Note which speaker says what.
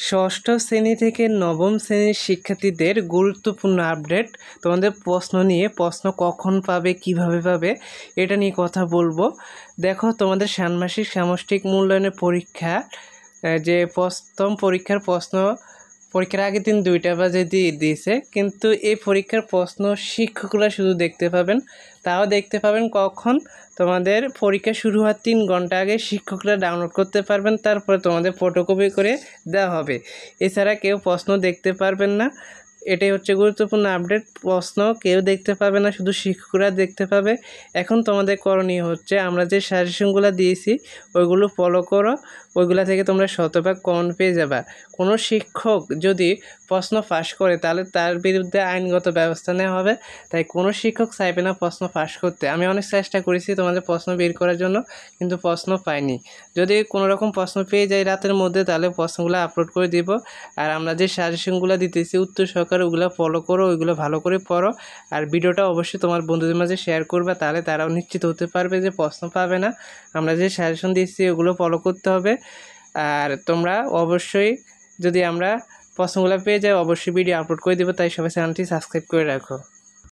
Speaker 1: ষষ্ঠ শ্রেণী থেকে নবম শ্রেণীর শিক্ষার্থীদের গুরুত্বপূর্ণ আপডেট। তোমাদের প্রশ্ন নিয়ে, প্রশ্ন কখন পাবে, কিভাবে পাবে, এটা নিয়ে কথা বলবো। দেখো, তোমাদের ষান্মাসিক সামষ্টিক মূল্যায়নের পরীক্ষা, যে প্রথম পরীক্ষার প্রশ্ন পরীক্ষার আগের দিন 2টা বাজে দিয়েছে, কিন্তু এই পরীক্ষার প্রশ্ন শিক্ষকরা শুধু দেখতে পাবেন। তাও দেখতে পাবেন কখন? তোমাদের পরীক্ষা শুরু হওয়ার 3 ঘন্টা আগে শিক্ষকরা ডাউনলোড করতে পারবেন, তারপরে তোমাদের ফটোকপি করে দেওয়া হবে। এছাড়া কেউ প্রশ্ন দেখতে পারবেন না। এটাই হচ্ছে গুরুত্বপূর্ণ আপডেট। প্রশ্ন কেউ দেখতে পাবে না, শুধু শিক্ষকরা দেখতে পাবে। এখন তোমাদের করণীয় হচ্ছে, আমরা যে সাজেশনগুলো দিয়েছি ওইগুলো ফলো করো। ওইগুলা থেকে তোমরা শতভাগ কমন পেয়ে যাবা। কোনো শিক্ষক যদি প্রশ্ন ফাঁস করে তাহলে তার বিরুদ্ধে আইনগত ব্যবস্থা নেওয়া হবে। তাই কোনো শিক্ষক চাইবে না প্রশ্ন ফাঁস করতে। আমি অনেক চেষ্টা করেছি তোমাদের প্রশ্ন বের করার জন্য, কিন্তু প্রশ্ন পাইনি। যদি কোনো রকম প্রশ্ন পেয়ে যাই রাতের মধ্যে, তাহলে প্রশ্নগুলো আপলোড করে দিব। আর আমরা যে সাজেশনগুলো দিতেছি উত্তর সহকারে, ওগুলো ফলো করো, ওইগুলো ভালো করে পড়ো। আর ভিডিওটা অবশ্যই তোমার বন্ধুদের মাঝে শেয়ার করবে, তাহলে তারাও নিশ্চিত হতে পারবে যে প্রশ্ন পাবে না। আমরা যে সাজেশন দিচ্ছি ওগুলো ফলো করতে হবে। আর তোমরা অবশ্যই, যদি আমরা প্রশ্নগুলো পেয়ে যাই, অবশ্যই ভিডিও আপলোড করে দেবো। তাই সবাই চ্যানেলটি সাবস্ক্রাইব করে রাখো।